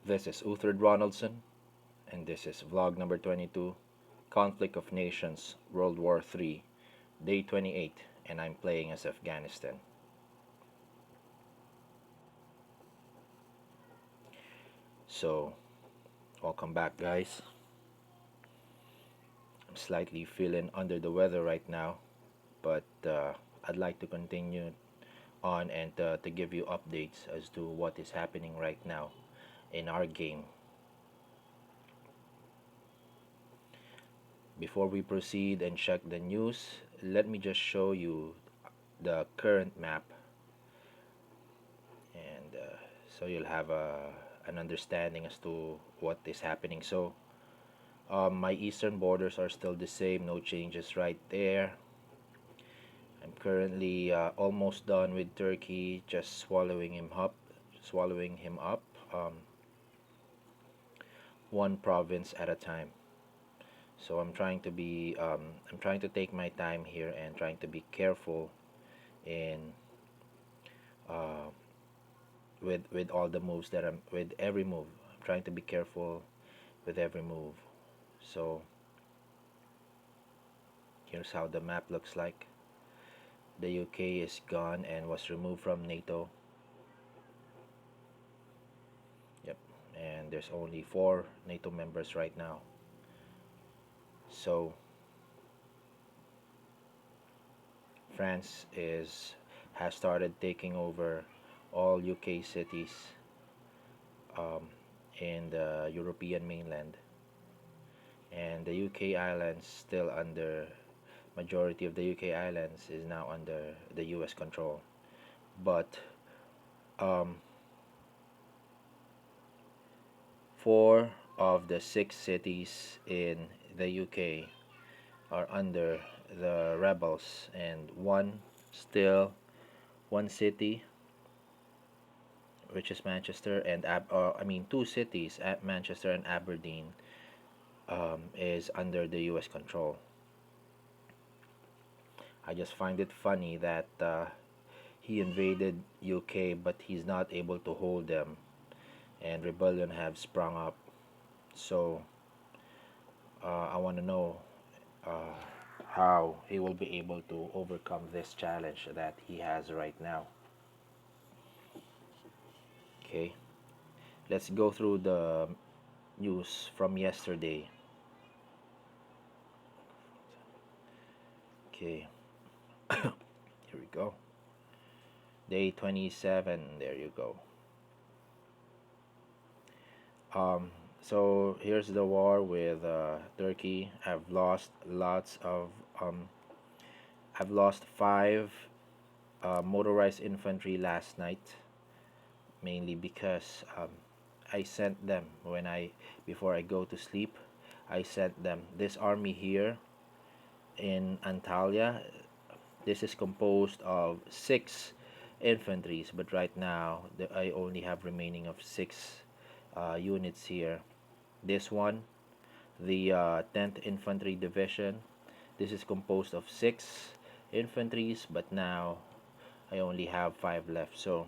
This is Uthard Ronaldson, and this is vlog number 22, Conflict of Nations, World War III, day 28, and I'm playing as Afghanistan. So, welcome back, guys. I'm slightly feeling under the weather right now, but I'd like to continue on and to give you updates as to what is happening right now in our game. Before we proceed and check the news, let me just show you the current map, and so you'll have an understanding as to what is happening. So my eastern borders are still the same, no changes right there. I'm currently almost done with Turkey, just swallowing him up, um, one province at a time. So I'm trying to take my time here and trying to be careful in uh, with all the moves that I'm with every move. I'm trying to be careful with every move. So here's how the map looks like. The UK is gone and was removed from NATO. Yep, and there's only 4 NATO members right now. So France is has started taking over all UK cities um, in the European mainland, and the UK islands still under majority of the UK islands is now under the US control. But um, 4 of the 6 cities in the UK are under the rebels, and still one city, which is Manchester and I mean 2 cities at Manchester and Aberdeen, is under the U.S. control. I just find it funny that he invaded UK, but he's not able to hold them, and rebellion have sprung up. So I want to know uh, how he will be able to overcome this challenge that he has right now. Okay, let's go through the news from yesterday. Okay, here we go. Day 27, there you go. Um, so here's the war with Turkey. Um, I've lost 5 motorized infantry last night, mainly because I sent them before I go to sleep. I sent them this army here in Antalya. This is composed of 6 infantries, but right now I only have remaining of 6 units here. This one, the 10th Infantry Division. This is composed of 6 infantries, but now I only have 5 left. So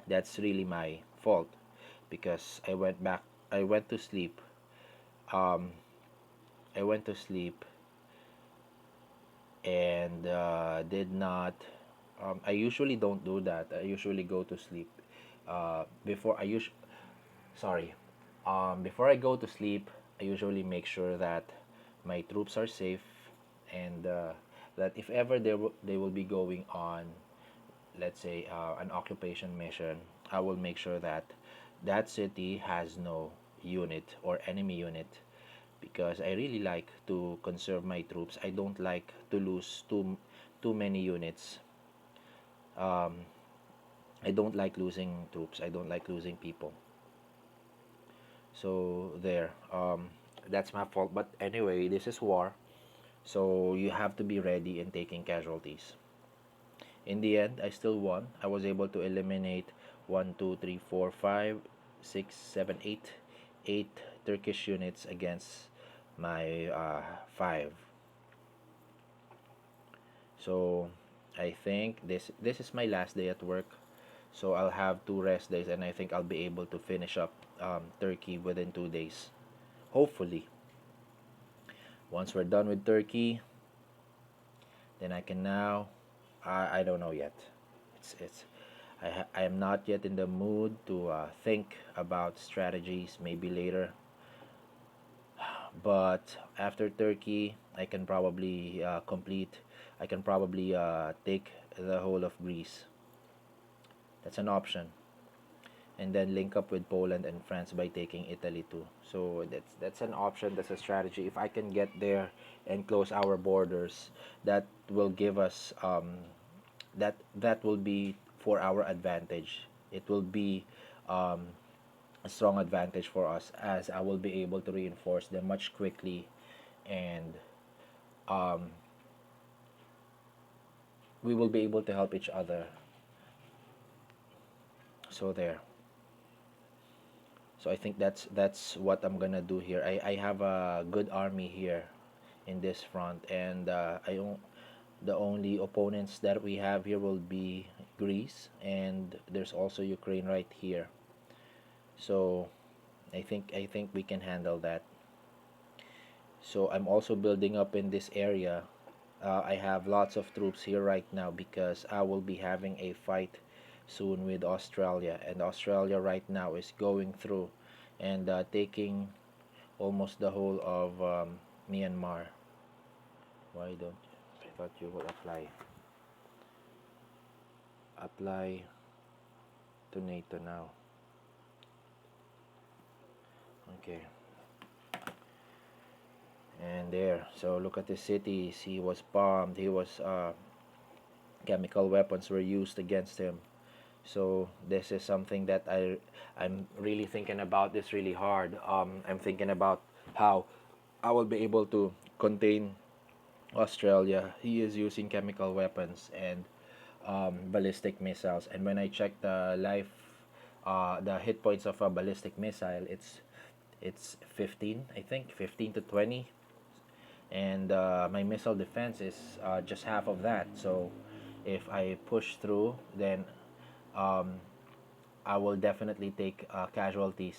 that's really my fault because I went to sleep. Um, I went to sleep and did not. I usually don't do that. I usually go to sleep before I use. Sorry. Before I go to sleep, I usually make sure that my troops are safe, and that if ever they will be going on, let's say, an occupation mission, I will make sure that that city has no unit or enemy unit, because I really like to conserve my troops. I don't like to lose too many units. Um, I don't like losing troops. I don't like losing people. So there. That's my fault. But anyway, this is war. So you have to be ready in taking casualties. In the end, I still won. I was able to eliminate 8 Turkish units against my 5. So I think this is my last day at work. So I'll have 2 rest days, and I think I'll be able to finish up Turkey within 2 days. Hopefully, once we're done with Turkey, then I can now. I don't know yet. It's I am not yet in the mood to think about strategies. Maybe later, but after Turkey, I can probably complete. I can probably take the whole of Greece. That's an option, and then link up with Poland and France by taking Italy too. So that's an option. That's a strategy. If I can get there and close our borders, that will give us that will be for our advantage. It will be um, a strong advantage for us, as I will be able to reinforce them much quickly, and um, we will be able to help each other. So there. So I think that's what I'm gonna do here. I have a good army here in this front, and the only opponents that we have here will be Greece, and there's also Ukraine right here. So I think we can handle that. So I'm also building up in this area. I have lots of troops here right now because I will be having a fight soon with Australia, and Australia right now is going through and taking almost the whole of Myanmar. Why don't you? I thought you would apply to NATO now. Okay, and there. So look at the cities. He was bombed. He was chemical weapons were used against him. So this is something that I'm really thinking about this really hard. I'm thinking about how I will be able to contain Australia. He is using chemical weapons and ballistic missiles. And when I check the hit points of a ballistic missile, it's 15, I think 15 to 20, and my missile defense is just half of that. So if I push through, then um, I will definitely take casualties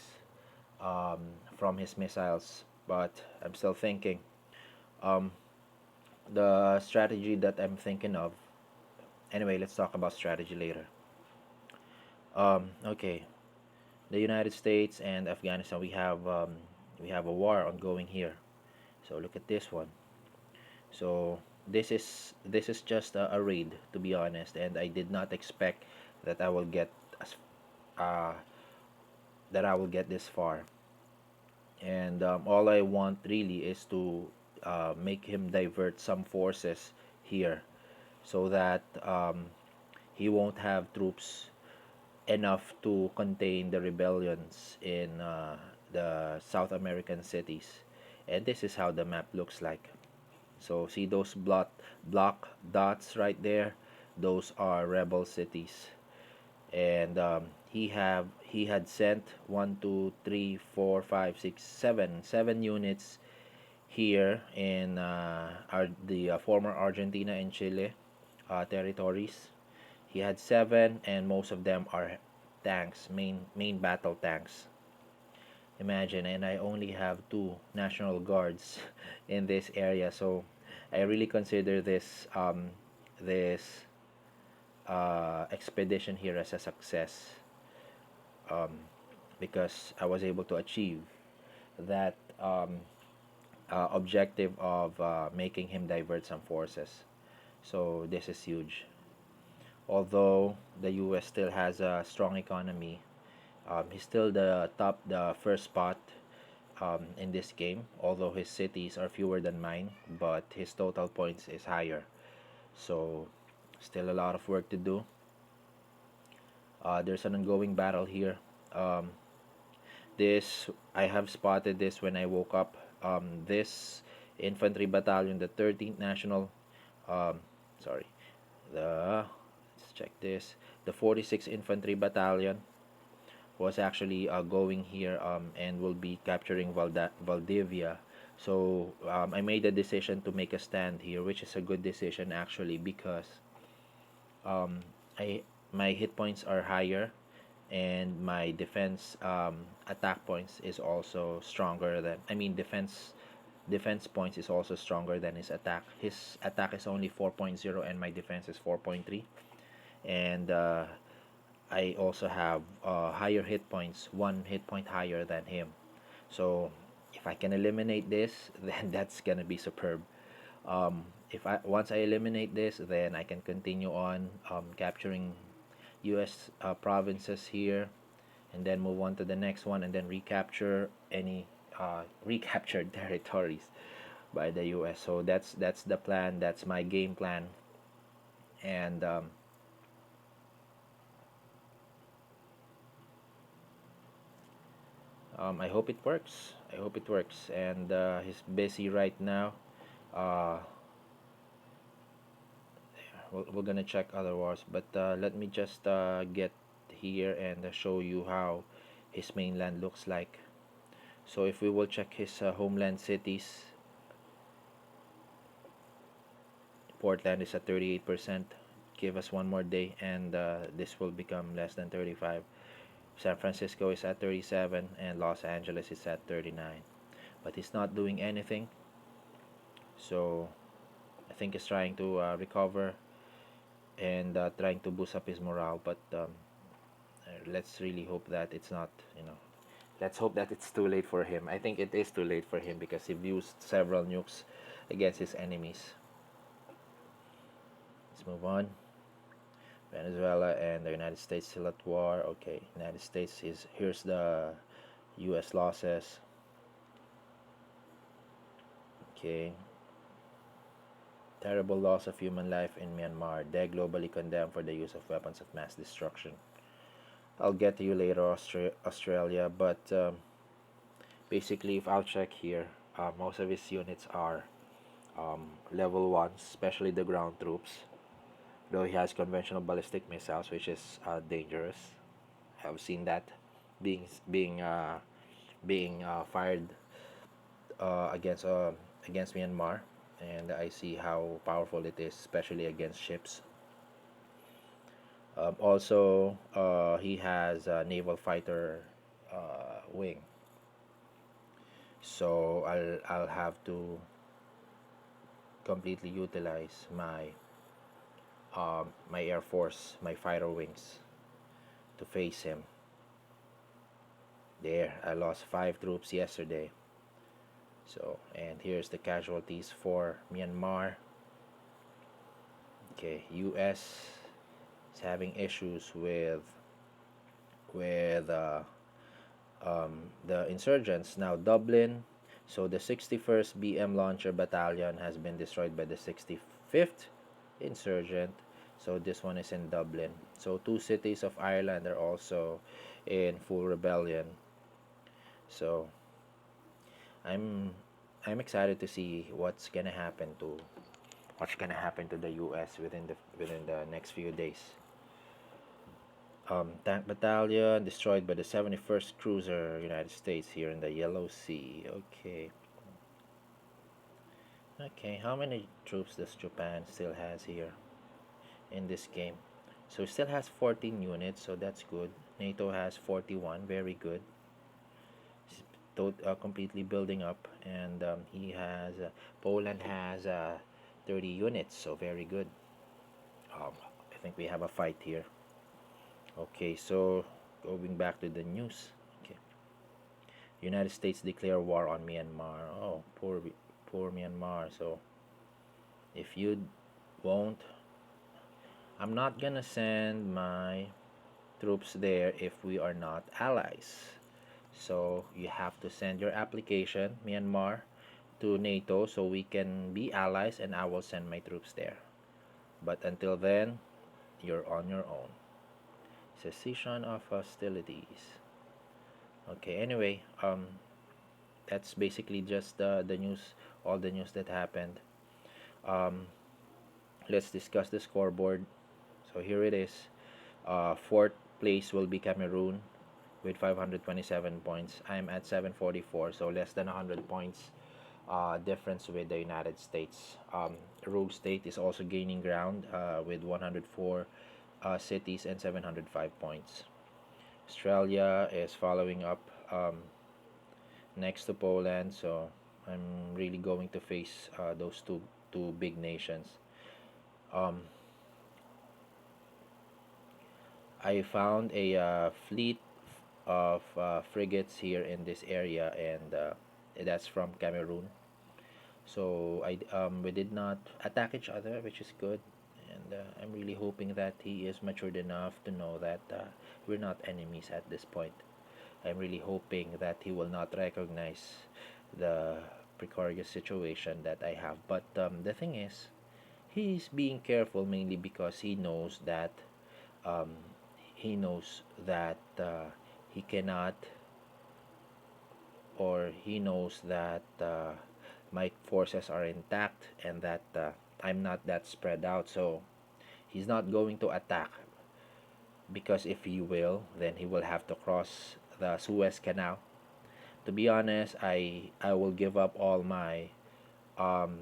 um, from his missiles. But I'm still thinking. Um, the strategy that I'm thinking of. Anyway, let's talk about strategy later. Okay, the United States and Afghanistan. We have a war ongoing here. So look at this one. So this is just a raid, to be honest, and I did not expect that I will get as uh, that I will get this far. And all I want really is to make him divert some forces here, so that he won't have troops enough to contain the rebellions in the South American cities. And this is how the map looks like. So see those block dots right there? Those are rebel cities. And he had sent 1, 2, 3, 4, 5, 6, 7 units here in the former Argentina and Chile territories. He had 7, and most of them are tanks, main battle tanks. Imagine, and I only have 2 National Guards in this area, so I really consider this expedition here as a success, um, because I was able to achieve that objective of making him divert some forces. So this is huge. Although the U.S. still has a strong economy, he's still the first spot in this game. Although his cities are fewer than mine, but his total points is higher. So still a lot of work to do. There's an ongoing battle here. Um, this I have spotted this when I woke up. This infantry battalion, the 13th National, um, sorry, the let's check this. The 46th Infantry Battalion was actually going here and will be capturing Valdivia. So I made a decision to make a stand here, which is a good decision actually, because um, I my hit points are higher, and my defense attack points is also stronger than, I mean, defense points is also stronger than his attack. His attack is only 4.0 and my defense is 4.3. And I also have higher hit points, one hit point higher than him. So if I can eliminate this, then that's gonna be superb. If I once I eliminate this, then I can continue on capturing U.S. Provinces here, and then move on to the next one, and then recapture any recaptured territories by the U.S. So that's the plan. That's my game plan, and I hope it works. I hope it works. And he's busy right now. Uh, we're gonna check other wars, but let me just get here and show you how his mainland looks like. So if we will check his homeland cities, Portland is at 38%. Give us one more day, and this will become less than 35. San Francisco is at 37, and Los Angeles is at 39. But he's not doing anything, so I think he's trying to recover and trying to boost up his morale. But let's really hope that it's not, let's hope that it's too late for him. I think it is too late for him because he used several nukes against his enemies. Let's move on. Venezuela and the United States still at war. Okay, United States is, here's the U.S. losses. Okay. Terrible loss of human life in Myanmar. They globally condemned for the use of weapons of mass destruction. I'll get to you later, Australia, but basically, if I'll check here, most of his units are level 1, especially the ground troops. Though he has conventional ballistic missiles, which is dangerous. I've seen that being being uh, being fired against Myanmar, and I see how powerful it is, especially against ships. Also, he has a naval fighter wing, so I'll have to completely utilize my air force, my fighter wings, to face him. There, I lost 5 troops yesterday. So, and here's the casualties for Myanmar. Okay, U.S. is having issues with the insurgents. Now, Dublin. So the 61st BM Launcher Battalion has been destroyed by the 65th insurgent. So this one is in Dublin. So 2 cities of Ireland are also in full rebellion. So I'm I'm excited to see what's gonna happen to the U.S. within the next few days. Tank battalion destroyed by the 71st Cruiser United States here in the Yellow Sea. Okay. Okay, how many troops does Japan still has here in this game? So it still has 14 units, so that's good. NATO has 41, very good. Completely building up, and he has Poland has 30 units, so very good. I think we have a fight here. Okay, so going back to the news. Okay, United States declare war on Myanmar. Oh, poor Myanmar. So if you won't, I'm not gonna send my troops there if we are not allies. So you have to send your application, Myanmar, to NATO so we can be allies, and I will send my troops there. But until then, you're on your own. Cessation of hostilities. Okay, anyway, that's basically just the news, all the news that happened. Um, let's discuss the scoreboard. So here it is. Fourth place will be Cameroon with 527 points. I'm at 744, so less than 100 points difference with the United States. Rogue State is also gaining ground with 104 cities and 705 points. Australia is following up next to Poland, so I'm really going to face those two big nations. Um, I found a fleet of frigates here in this area, and that's from Cameroon. So we did not attack each other, which is good, and I'm really hoping that he is matured enough to know that we're not enemies at this point. I'm really hoping that he will not recognize the precarious situation that I have. But the thing is, he's being careful mainly because um, he knows that he cannot, or he knows that my forces are intact, and that I'm not that spread out. So he's not going to attack, because if he will, then he will have to cross the Suez Canal. To be honest, I will give up all my um,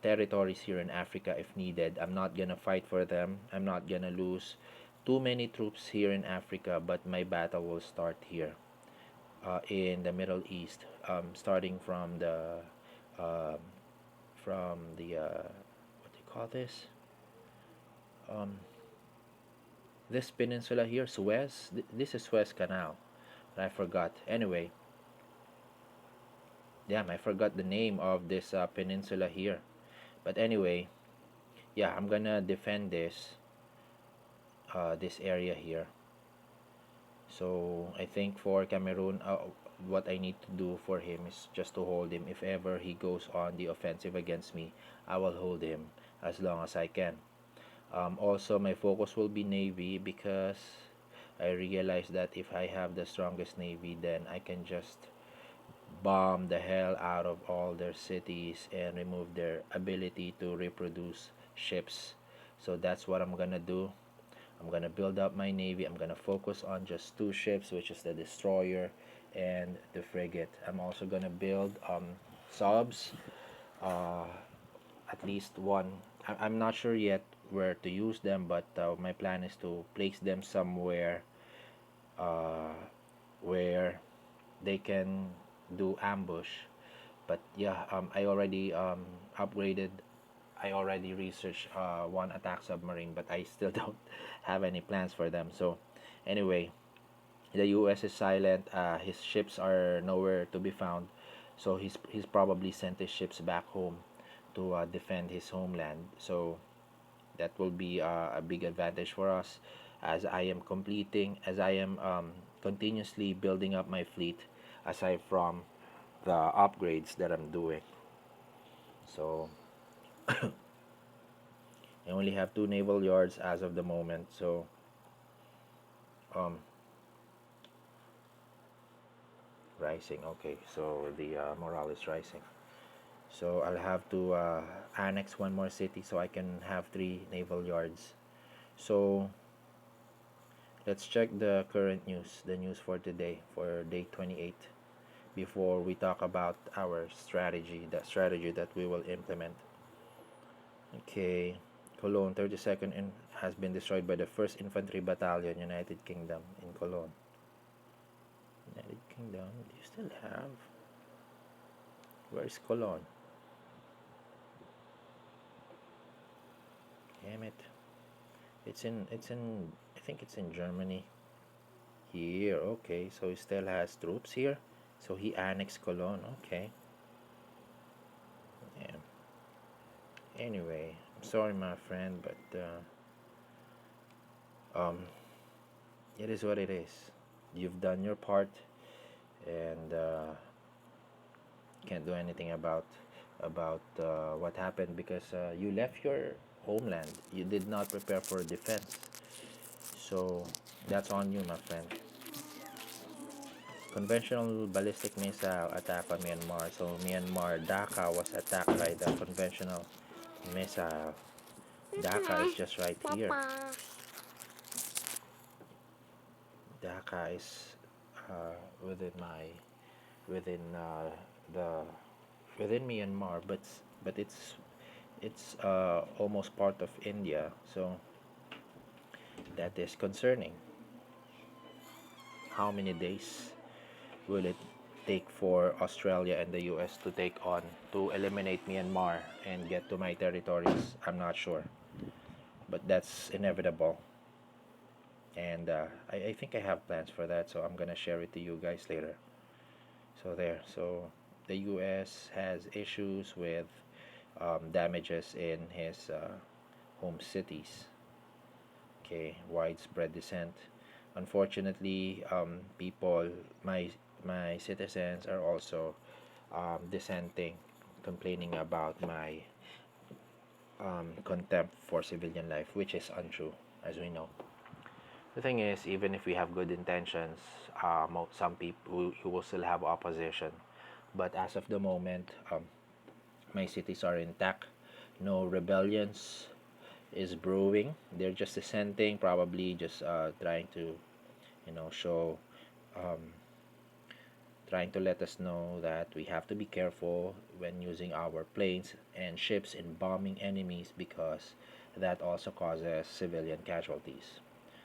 territories here in Africa if needed. I'm not gonna fight for them. I'm not gonna lose too many troops here in Africa, but my battle will start here in the Middle East, starting um, from the what do you call this? Um, this peninsula here, Suez. This is Suez Canal. I forgot. Anyway, damn, I forgot the name of this peninsula here. But anyway, yeah, I'm gonna defend this area here. So I think for Cameroon, what I need to do for him is just to hold him. If ever he goes on the offensive against me, I will hold him as long as I can. Also, my focus will be Navy, because I realize that if I have the strongest Navy, then I can just bomb the hell out of all their cities and remove their ability to reproduce ships. So that's what I'm gonna do. I'm gonna build up my navy. I'm gonna focus on just two ships, which is the destroyer and the frigate. I'm also gonna build subs, uh, at least one. I'm not sure yet where to use them, but my plan is to place them somewhere uh, where they can do ambush. But yeah, I already upgraded. I already researched one attack submarine, but I still don't have any plans for them. So anyway, the U.S. is silent. His ships are nowhere to be found. So he's probably sent his ships back home to defend his homeland. So that will be a big advantage for us, as I am continuously building up my fleet, aside from the upgrades that I'm doing. So I only have two naval yards as of the moment. So um, rising. Okay, so the morale is rising. So I'll have to annex one more city so I can have three naval yards. So let's check the current news, the news for today, for day 28, before we talk about our strategy, the strategy that we will implement. Okay, Cologne, 32nd has been destroyed by the 1st Infantry Battalion, United Kingdom, in Cologne. United Kingdom, do you still have? Where's Cologne? Damn it. It's in, I think it's in Germany. Here, okay, so he still has troops here. So he annexed Cologne, okay. Yeah. Anyway, I'm sorry, my friend, but um, it is what it is. You've done your part, and can't do anything about what happened, because you left your homeland. You did not prepare for defense. So that's on you, my friend. Conventional ballistic missile attack on Myanmar. So Myanmar, Dhaka was attacked by the conventional missile. Dhaka is just right here. Dhaka is uh, within my within the within Myanmar, but it's almost part of India. So That is concerning. How many days will it take for Australia and the US to take on to eliminate Myanmar and get to my territories? I'm not sure, but that's inevitable. And I think I have plans for that, so I'm gonna share it to you guys later. So there. So the US has issues with damages in his home cities. Okay, widespread dissent. Unfortunately, people, my my citizens are also dissenting, complaining about my contempt for civilian life, which is untrue, as we know. The thing is, even if we have good intentions, some people you will still have opposition. But as of the moment, my cities are intact. No rebellions is brewing. They're just dissenting, probably just trying to, show, um, trying to let us know that we have to be careful when using our planes and ships in bombing enemies because that also causes civilian casualties.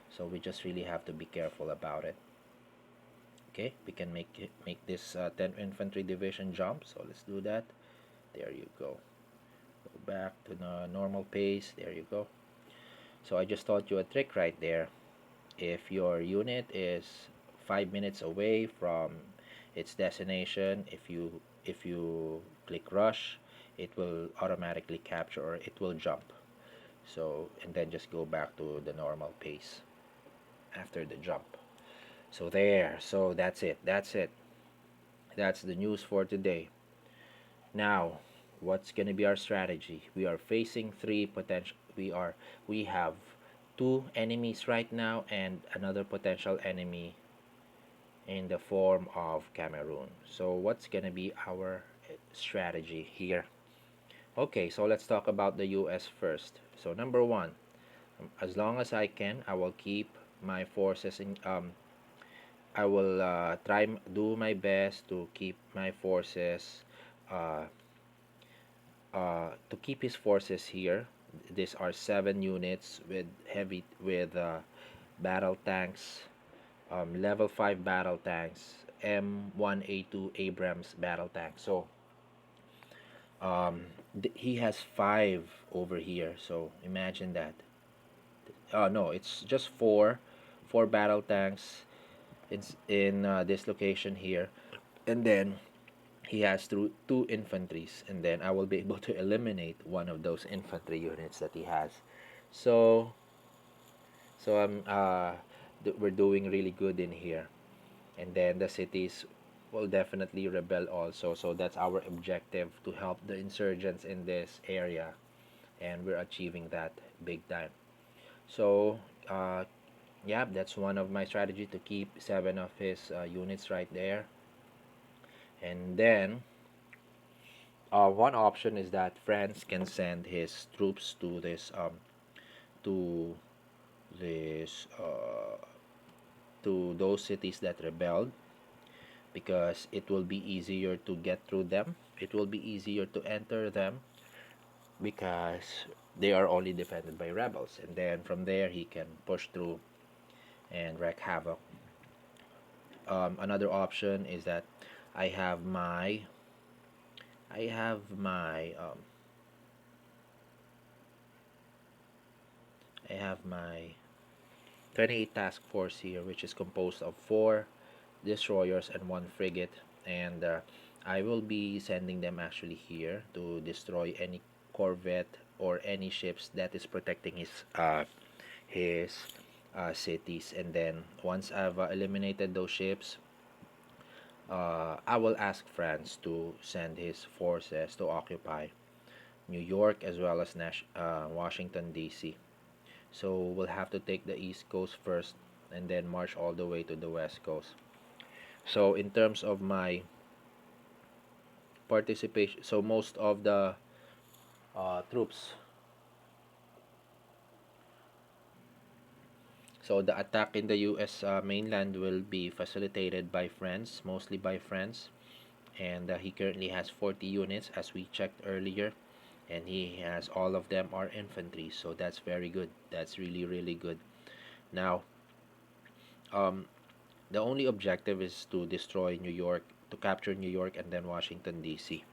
So we just really have to be careful about it. Okay, we can make this 10 infantry division jump. So let's do that. There you go. Go back to the normal pace. There you go. So I just taught you a trick right there. If your unit is 5 minutes away from its destination, if you click rush, it will automatically capture or it will jump. So and then just go back to the normal pace after the jump. So there. So that's it. That's it. That's the news for today. Now, what's going to be our strategy? We are facing three potential we have two enemies right now and another potential enemy in the form of Cameroon. So what's going to be our strategy here? Okay, so let's talk about the US first. So number 1, as long as I can, I will keep my forces in I will do my best to keep my forces uh, to keep his forces here. These are 7 units with battle tanks, level 5 battle tanks, M1A2 Abrams battle tank. So um, he has 5 over here. So imagine that. No, it's just four battle tanks in this location here, and then he has two infantries, and then I will be able to eliminate one of those infantry units that he has. So we're doing really good in here, and then the cities will definitely rebel also. So that's our objective, to help the insurgents in this area, and we're achieving that big time. So yeah, that's one of my strategy, to keep 7 of his units right there. And then one option is that France can send his troops to this to those cities that rebelled, because it will be easier to get through them. It will be easier to enter them because they are only defended by rebels, and then from there he can push through and wreak havoc. Another option is that I have my I have my I have my 28 task force here, which is composed of 4 destroyers and 1 frigate, and I will be sending them actually here to destroy any corvette or any ships that is protecting his cities. And then once I've eliminated those ships, I will ask France to send his forces to occupy New York as well as Washington D.C. So we'll have to take the East Coast first and then march all the way to the West Coast. So in terms of my participation, so most of the troops, so the attack in the US mainland will be facilitated by France, mostly by France. And he currently has 40 units as we checked earlier, and he has all of them are infantry, so that's very good. That's really good. Now, um, the only objective is to destroy New York, to capture New York and then Washington D.C.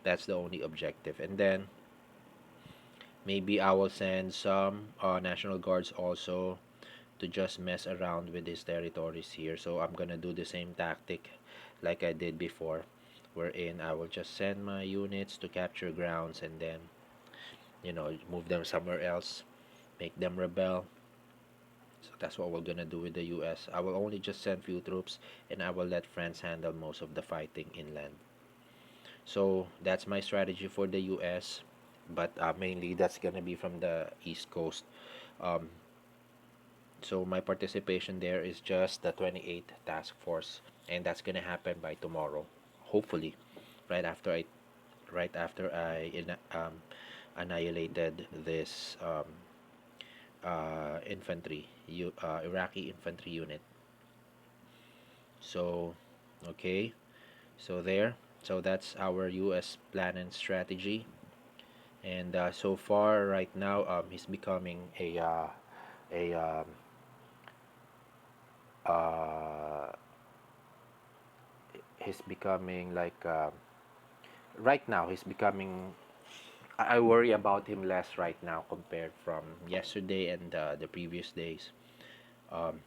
That's the only objective. And then maybe I will send some National Guards also to just mess around with his territories here. So I'm gonna do the same tactic like I did before, wherein I will just send my units to capture grounds and then, move them somewhere else, make them rebel. So that's what we're gonna do with the US. I will only just send few troops and I will let France handle most of the fighting inland. So that's my strategy for the US, but mainly that's gonna be from the East Coast. Um, so my participation there is just the 28th task force, and that's gonna happen by tomorrow, hopefully, right after I annihilated this Iraqi infantry unit. So, okay, so there. So that's our U.S. plan and strategy. And so far, right now, he's becoming a uh, he's becoming like right now he's becoming. I worry about him less right now compared from yesterday and the previous days. Um,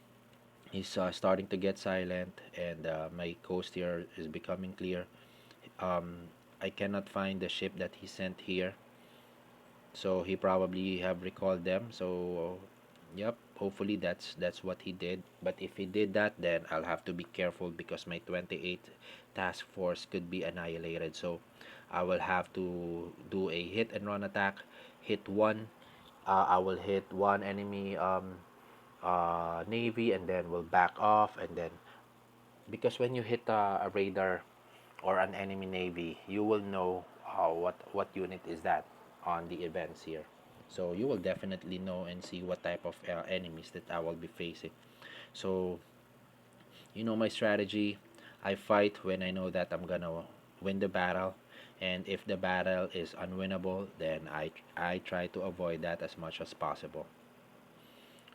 he's starting to get silent, and my coast here is becoming clear. I cannot find the ship that he sent here, so he probably have recalled them. So, yep, hopefully that's what he did. But if he did that, then I'll have to be careful because my 28th task force could be annihilated. So, I will have to do a hit and run attack. Hit one. I will hit one enemy navy and then we'll back off, and then because when you hit a radar or an enemy navy, you will know what unit is that on the events here. So you will definitely know and see what type of enemies that I will be facing. So you know my strategy. I fight when I know that I'm gonna win the battle, and if the battle is unwinnable, then I try to avoid that as much as possible.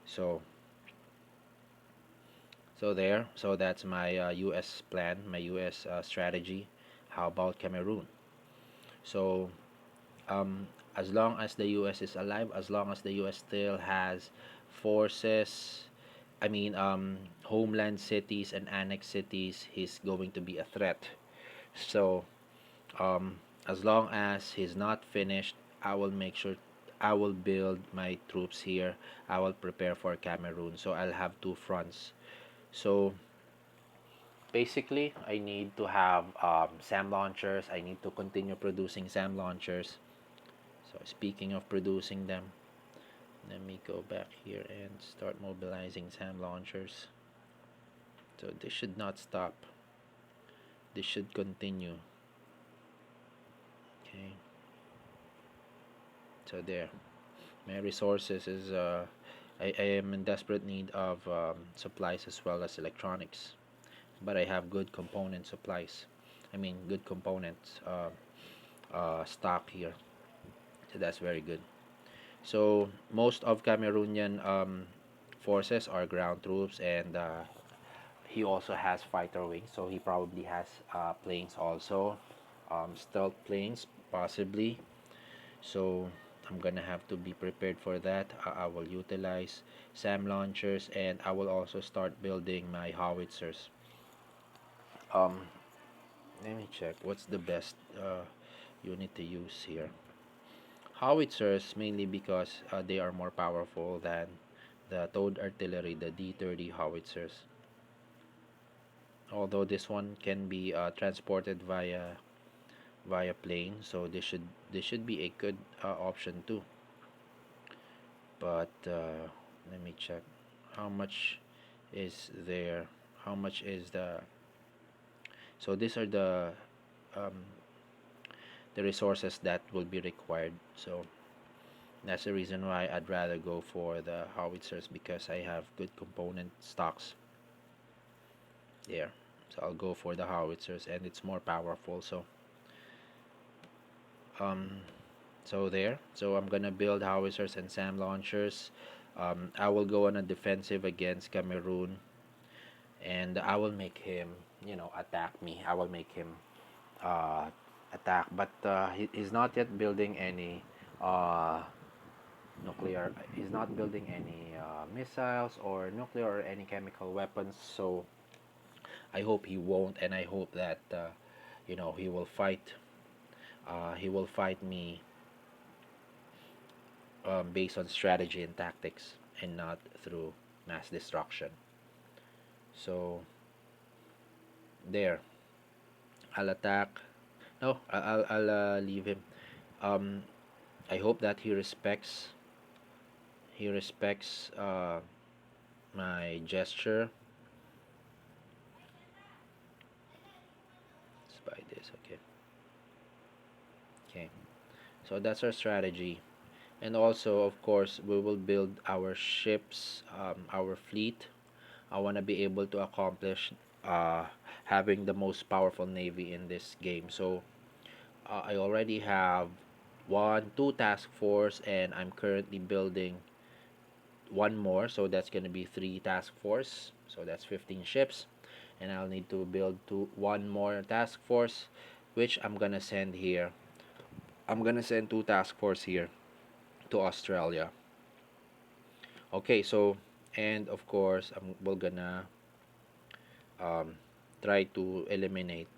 So there. So that's my U.S. plan, my U.S. Strategy. How about Cameroon? So um, as long as the U.S. is alive, as long as the U.S. still has forces, I mean, homeland cities and annex cities, he's going to be a threat. So, as long as he's not finished, I will make sure I will build my troops here. I will prepare for Cameroon. So, I'll have two fronts. So, basically, I need to have SAM launchers. I need to continue producing SAM launchers. So speaking of producing them, let me go back here and start mobilizing SAM launchers. So this should not stop. This should continue. Okay. So there. My resources is I am in desperate need of supplies as well as electronics. But I have good component supplies. I mean good components stock here. So that's very good. So most of Cameroonian forces are ground troops, and he also has fighter wings. So he probably has planes also, stealth planes possibly. So I'm gonna have to be prepared for that. I will utilize SAM launchers, and I will also start building my howitzers. Um, Let me check what's the best unit to use here. Howitzers mainly because they are more powerful than the towed artillery, the D-30 howitzers. Although this one can be transported via plane, so this should be a good option too. But let me check how much is there. How much is the? So these are um, the resources that will be required. So that's the reason why I'd rather go for the howitzers because I have good component stocks there. So I'll go for the howitzers and it's more powerful. Um, so there. So I'm gonna build howitzers and SAM launchers. I will go on a defensive against Cameroon, and I will make him, attack me. I will make him uh, attack, but he's not yet building any uh, nuclear. He's not building any missiles or nuclear or any chemical weapons. So I hope he won't, and I hope that he will fight. He will fight me based on strategy and tactics, and not through mass destruction. So there, I'll attack. No, I'll leave him. Um, I hope that he respects my gesture. Let's buy this. Okay. Okay. So that's our strategy. And also, of course, we will build our ships, our fleet. I want to be able to accomplish uh, having the most powerful navy in this game. So I already have two task force, and I'm currently building one more. So that's going to be three task force. So that's 15 ships, and I'll need to build one more task force, which I'm gonna send here. I'm gonna send two task force here to Australia. Okay, so, and of course, we're gonna um, try to eliminate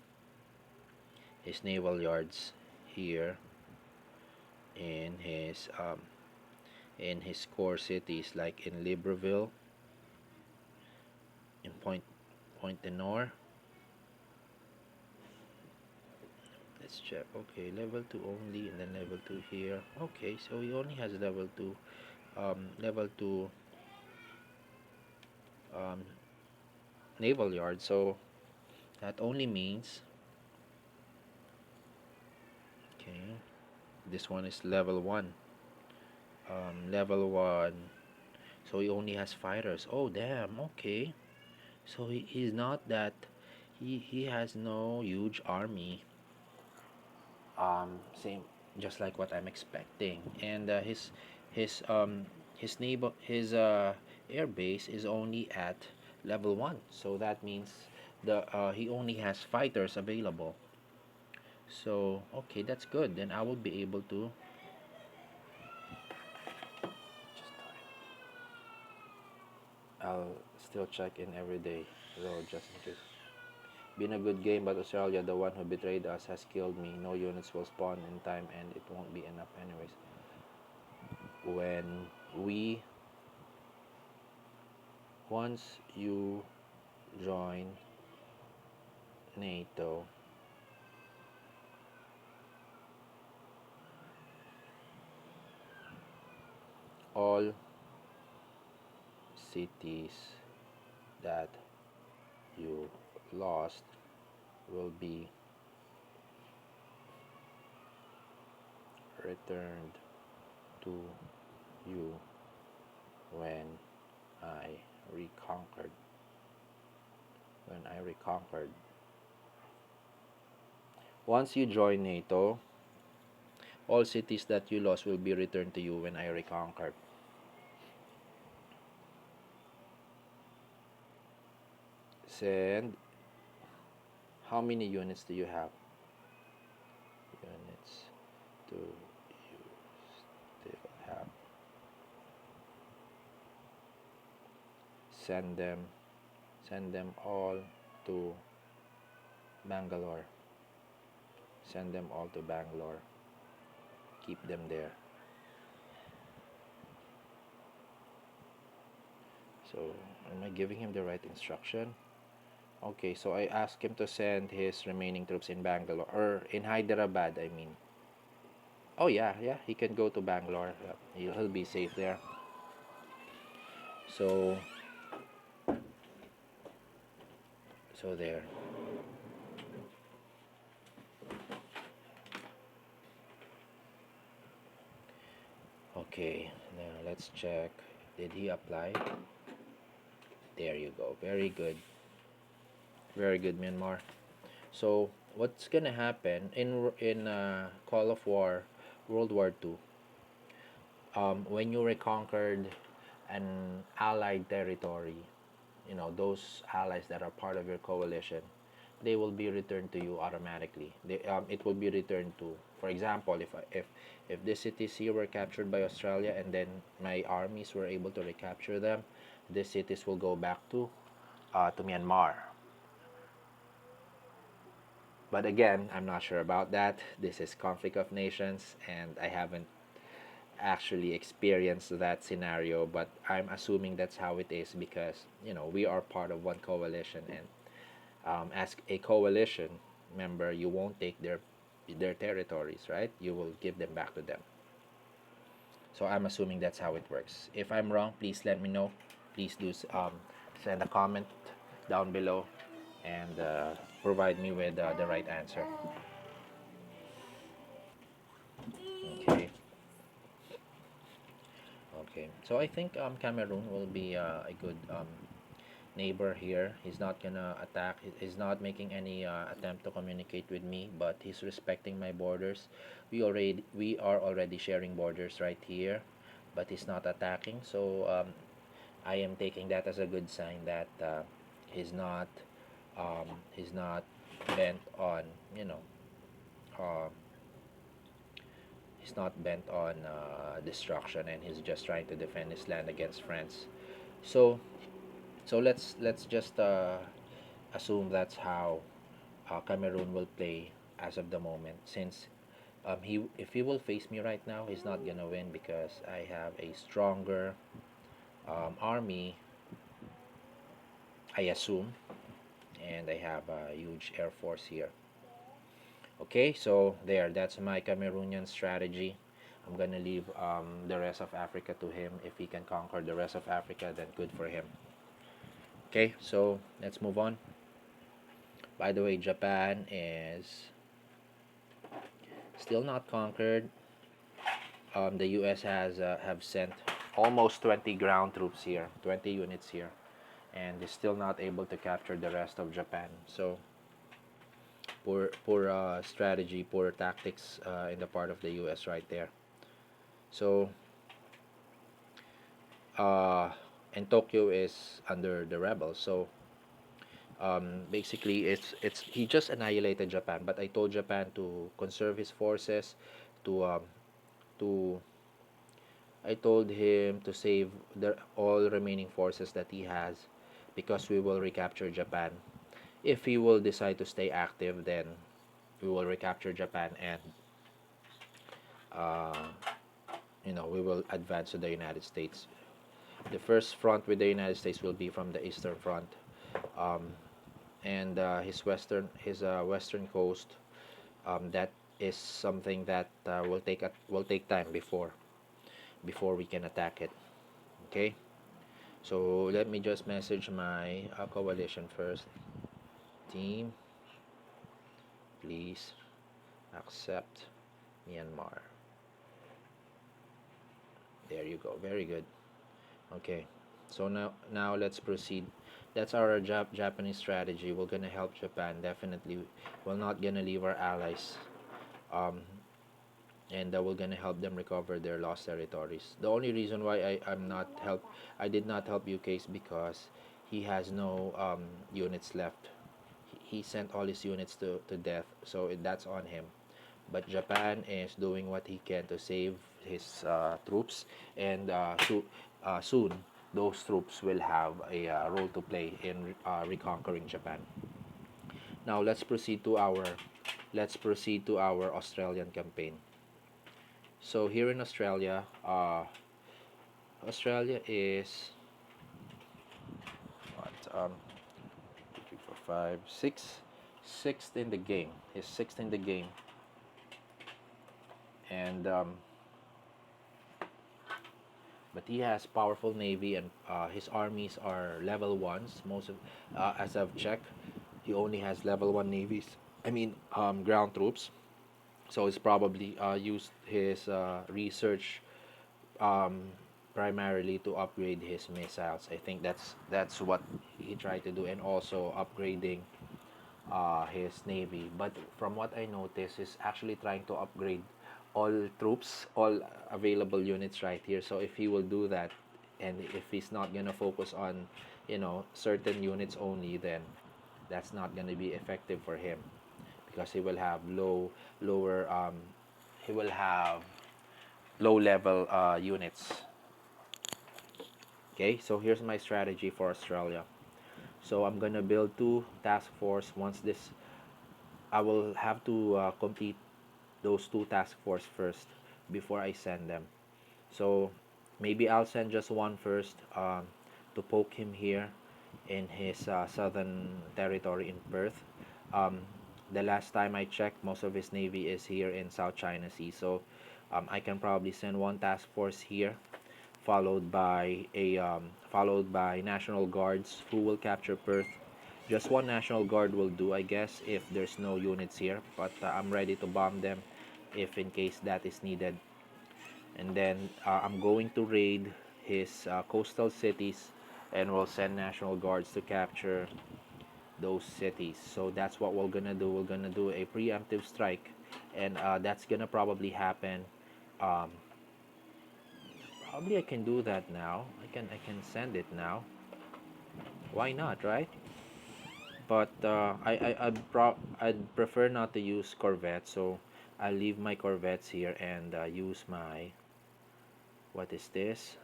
his naval yards here in his core cities, like in Libreville, in Point de Nord. Let's check. Okay, level 2 only, and then level 2 here. Okay, so he only has level 2 um, naval yard. So that only means, okay, this one is level 1. Level 1. So he only has fighters. Oh, damn. Okay. So he's not that. He has no huge army. Same, just like what I'm expecting. And his air base is only at level 1. So that means he only has fighters available. So okay, that's good. Then I will be able to just I'll still check in every day, though, just in case. Been a good game, but Australia, the one who betrayed us, has killed me. No units will spawn in time, and it won't be enough anyways. When we Once you join NATO, all cities that you lost will be returned to you when I reconquered. When I reconquered. Once you join NATO, all cities that you lost will be returned to you when I reconquered. Send. How many units do you have? Units do you still have? Send them. Send them all to Bangalore. Send them all to Bangalore. Keep them there. So, am I giving him the right instruction? Okay, so I asked him to send his remaining troops in Bangalore, or in Hyderabad, I mean. Oh yeah, he can go to Bangalore. Yep, he'll be safe there. So, there. Okay, now let's check. Did he apply? There you go. Very good. Very good, Myanmar. So, what's gonna happen in Call of War, World War II? When you reconquered an allied territory, those allies that are part of your coalition, they will be returned to you automatically. It will be returned to, for example, if the cities here were captured by Australia and then my armies were able to recapture them, these cities will go back to Myanmar. But again, I'm not sure about that. This is conflict of nations, and I haven't actually experienced that scenario. But I'm assuming that's how it is because we are part of one coalition, and as a coalition member, you won't take their territories, right? You will give them back to them. So I'm assuming that's how it works. If I'm wrong, please let me know. Please do send a comment down below and provide me with the right answer. Okay. Okay. So I think Cameroon will be a good neighbor here. He's not gonna attack. He's not making any attempt to communicate with me, but he's respecting my borders. We are already sharing borders right here, but he's not attacking. So I am taking that as a good sign that he's not he's not bent on you know uh, he's not bent on destruction, and he's just trying to defend his land against France. So let's just assume that's how Cameroon will play as of the moment. Since he if he will face me right now, he's not gonna win because I have a stronger army, I assume, and I have a huge air force here. Okay, so there, that's my Cameroonian strategy. I'm gonna leave the rest of Africa to him. If he can conquer the rest of Africa, then good for him. Okay, so let's move on. By the way, Japan is still not conquered. The U.S. has have sent almost 20 ground troops here, 20 units here, and is still not able to capture the rest of Japan. So poor strategy, poor tactics in the part of the U.S. right there. So uh, and Tokyo is under the rebels. So basically, it's he just annihilated Japan. But I told Japan to conserve his forces, to to I told him to save the all remaining forces that he has, because we will recapture Japan. If he will decide to stay active, then we will recapture Japan, and uh, we will advance to the United States. The first front with the United States will be from the Eastern Front, um, and his western coast. That is something that will take time before we can attack it. Okay, so let me just message my coalition first. Team, please accept Myanmar. There you go. Very good. Okay, so now let's proceed. That's our Japanese strategy. We're gonna help Japan definitely. We're not gonna leave our allies, um, and we're gonna help them recover their lost territories. The only reason why I did not help UK is because he has no units left. He sent all his units to death, so that's on him. But Japan is doing what he can to save his troops, and soon those troops will have a role to play in reconquering Japan. Now let's proceed to our Australian campaign. So here in Australia, Australia is what 2, 3, 4, 5, 6, sixth in the game. He's sixth in the game, and but he has powerful navy, and his armies are level ones. Most of as I've checked, he only has level one navies. I mean, ground troops. So he's probably used his research um, primarily to upgrade his missiles. I think that's what he tried to do, and also upgrading his navy. But from what I noticed, he's actually trying to upgrade all troops, all available units right here. So if he will do that, and if he's not gonna focus on, certain units only, then that's not gonna be effective for him, because he will have lower he will have low level units. Okay, so here's my strategy for Australia. So I'm gonna build two task force. Once this, I will have to complete those two task force first before I send them. So maybe I'll send just one first, to poke him here in his southern territory in Perth. Um, the last time I checked, most of his navy is here in South China Sea. So I can probably send one task force here, followed by National Guards who will capture Perth. Just one National Guard will do, I guess, if there's no units here. But I'm ready to bomb them if in case that is needed. And then I'm going to raid his coastal cities, and we'll send National Guards to capture those cities. So that's what we're gonna do. We're gonna do a preemptive strike, and that's gonna probably happen. Um, Probably I can do that now. I can send it now. Why not, right? But I'd prefer not to use Corvette, so I'll leave my Corvettes here and use my, what is this?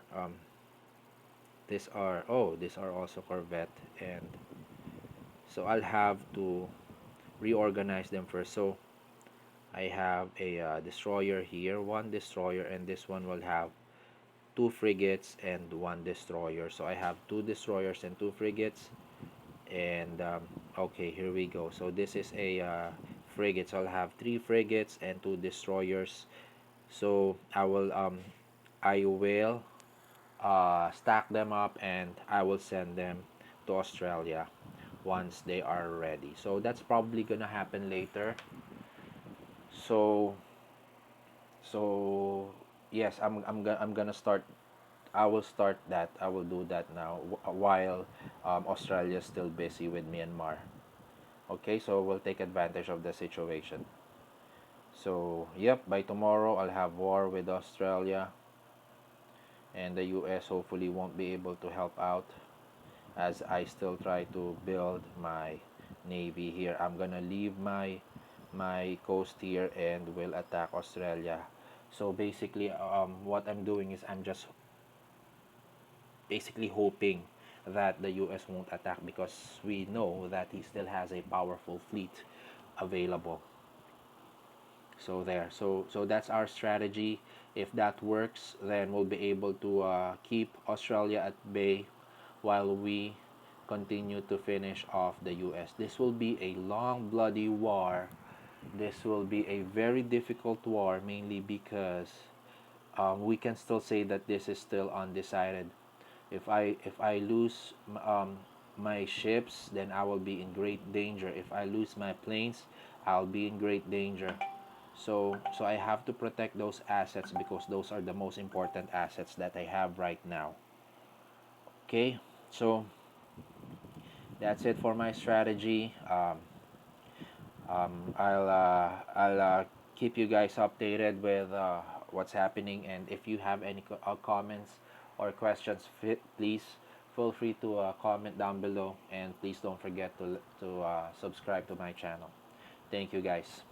These are also Corvette, and so I'll have to reorganize them first. So I have a destroyer here, one destroyer, and this one will have two frigates and one destroyer. So I have two destroyers and two frigates, and okay, here we go. So this is a frigate, so I'll have three frigates and two destroyers. So I will stack them up, and I will send them to Australia once they are ready. So that's probably gonna happen later. So so yes, I'm gonna start. I will start that. I will do that now, while Australia is still busy with Myanmar. Okay, so we'll take advantage of the situation. So yep, by tomorrow I'll have war with Australia, and the US hopefully won't be able to help out as I still try to build my navy here. I'm gonna leave my coast here and will attack Australia. So basically, what I'm doing is I'm just basically hoping that the US won't attack, because we know that he still has a powerful fleet available. So there, so that's our strategy. If that works, then we'll be able to keep Australia at bay while we continue to finish off the US. This will be a long bloody war. This will be a very difficult war, mainly because we can still say that this is still undecided. If I lose my ships, then I will be in great danger. If I lose my planes, I'll be in great danger. So I have to protect those assets, because those are the most important assets that I have right now. Okay, so that's it for my strategy. I'll keep you guys updated with what's happening, and if you have any comments or questions, please feel free to comment down below, and please don't forget to subscribe to my channel. Thank you, guys.